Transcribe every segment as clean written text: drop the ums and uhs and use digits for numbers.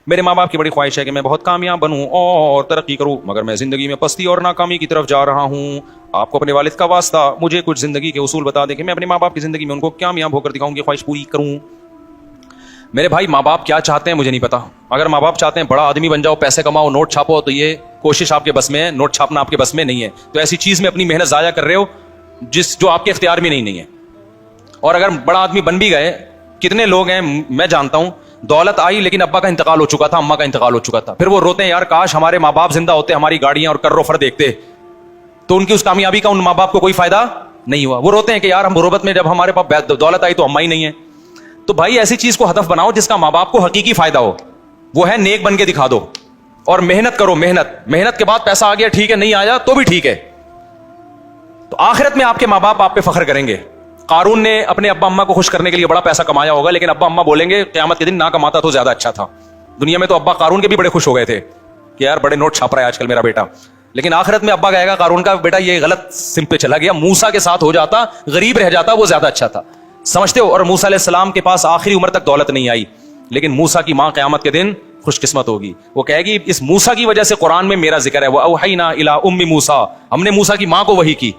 میرے ماں باپ کی بڑی خواہش ہے کہ میں بہت کامیاب بنوں اور ترقی کروں، مگر میں زندگی میں پستی اور ناکامی کی طرف جا رہا ہوں. آپ کو اپنے والد کا واسطہ مجھے کچھ زندگی کے اصول بتا دیں کہ میں اپنے ماں باپ کی زندگی میں ان کو کامیاب ہو کر دکھاؤں، ان کی خواہش پوری کروں. میرے بھائی ماں باپ کیا چاہتے ہیں مجھے نہیں پتا. اگر ماں باپ چاہتے ہیں بڑا آدمی بن جاؤ، پیسے کماؤ، نوٹ چھاپو، تو یہ کوشش آپ کے بس میں ہے، نوٹ چھاپنا آپ کے بس میں نہیں ہے. تو ایسی چیز میں اپنی محنت ضائع کر رہے ہو جو آپ کے اختیار میں نہیں ہے. اور اگر بڑا آدمی بن بھی گئے، کتنے لوگ ہیں میں جانتا ہوں، دولت آئی لیکن ابا کا انتقال ہو چکا تھا، اماں کا انتقال ہو چکا تھا، پھر وہ روتے ہیں یار کاش ہمارے ماں باپ زندہ ہوتے، ہماری گاڑیاں اور کر و فر دیکھتے. تو ان کی اس کامیابی کا ان ماں باپ کو کوئی فائدہ نہیں ہوا. وہ روتے ہیں کہ یار ہم غربت میں جب ہمارے پاس دولت آئی تو اماں ہی نہیں ہے. تو بھائی ایسی چیز کو ہدف بناؤ جس کا ماں باپ کو حقیقی فائدہ ہو. وہ ہے نیک بن کے دکھا دو اور محنت کرو. محنت کے بعد پیسہ آ گیا ٹھیک ہے، نہیں آیا تو بھی ٹھیک ہے. تو آخرت میں آپ کے ماں باپ آپ پہ فخر کریں گے. قارون نے اپنے ابا اماں کو خوش کرنے کے لیے بڑا پیسہ کمایا ہوگا، لیکن ابا اماں بولیں گے قیامت کے دن نہ کماتا تو زیادہ اچھا تھا. دنیا میں تو ابا قارون کے بھی بڑے خوش ہو گئے تھے کہ یار بڑے نوٹ چھاپ رہا ہے آج کل میرا بیٹا، لیکن آخرت میں ابا کہے گا قارون کا بیٹا یہ غلط سمت پہ چلا گیا، موسیٰ کے ساتھ ہو جاتا، غریب رہ جاتا، وہ زیادہ اچھا تھا. سمجھتے ہو؟ اور موسیٰ علیہ السلام کے پاس آخری عمر تک دولت نہیں آئی، لیکن موسیٰ کی ماں قیامت کے دن خوش قسمت ہوگی. وہ کہے گی اس موسیٰ کی وجہ سے قرآن میں میرا ذکر ہے، وَأَوْحَيْنَا إِلَىٰ أُمِّ مُوسَىٰ، ہم نے موسیٰ کی ماں کو وحی کی.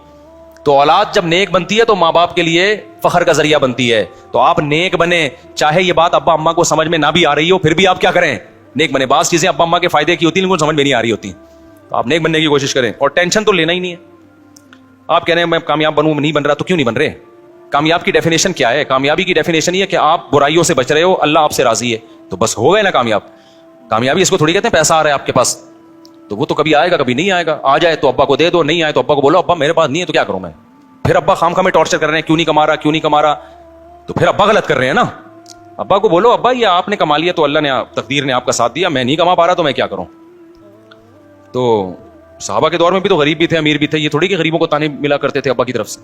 تو اولاد جب نیک بنتی ہے تو ماں باپ کے لیے فخر کا ذریعہ بنتی ہے. تو آپ نیک بنے، چاہے یہ بات ابا اماں کو سمجھ میں نہ بھی آ رہی ہو، پھر بھی آپ کیا کریں؟ نیک بنے. بعض چیزیں ابا اماں کے فائدے کی ہوتی ہیں لیکن سمجھ میں نہیں آ رہی ہوتی، تو آپ نیک بننے کی کوشش کریں. اور ٹینشن تو لینا ہی نہیں ہے. آپ کہہ رہے ہیں میں کامیاب بنوں، نہیں بن رہا، تو کیوں نہیں بن رہے؟ کامیاب کی ڈیفینیشن کیا ہے؟ کامیابی کی ڈیفینیشن یہ ہے کہ آپ برائیوں سے بچ رہے ہو، اللہ آپ سے راضی ہے، تو بس ہو گئے نا کامیاب. کامیابی اس کو تھوڑی کہتے ہیں پیسہ آ رہا ہے آپ کے پاس، تو وہ تو کبھی آئے گا کبھی نہیں آئے گا. آ جائے تو ابا کو دے دو، نہیں آئے تو ابا کو بولو ابا میرے پاس نہیں ہے تو کیا کروں میں. پھر ابا خام خواہ میں ٹارچر کر رہے ہیں کیوں نہیں کما رہا کیوں نہیں کما رہا، تو پھر ابا غلط کر رہے ہیں نا. ابا کو بولو ابا یہ آپ نے کما لیا تو اللہ نے تقدیر نے آپ کا ساتھ دیا، میں نہیں کما پا رہا تو میں کیا کروں. تو صحابہ کے دور میں بھی تو غریب بھی تھے امیر بھی تھے، یہ تھوڑی کہ غریبوں کو تانے ملا کرتے تھے ابا کی طرف سے.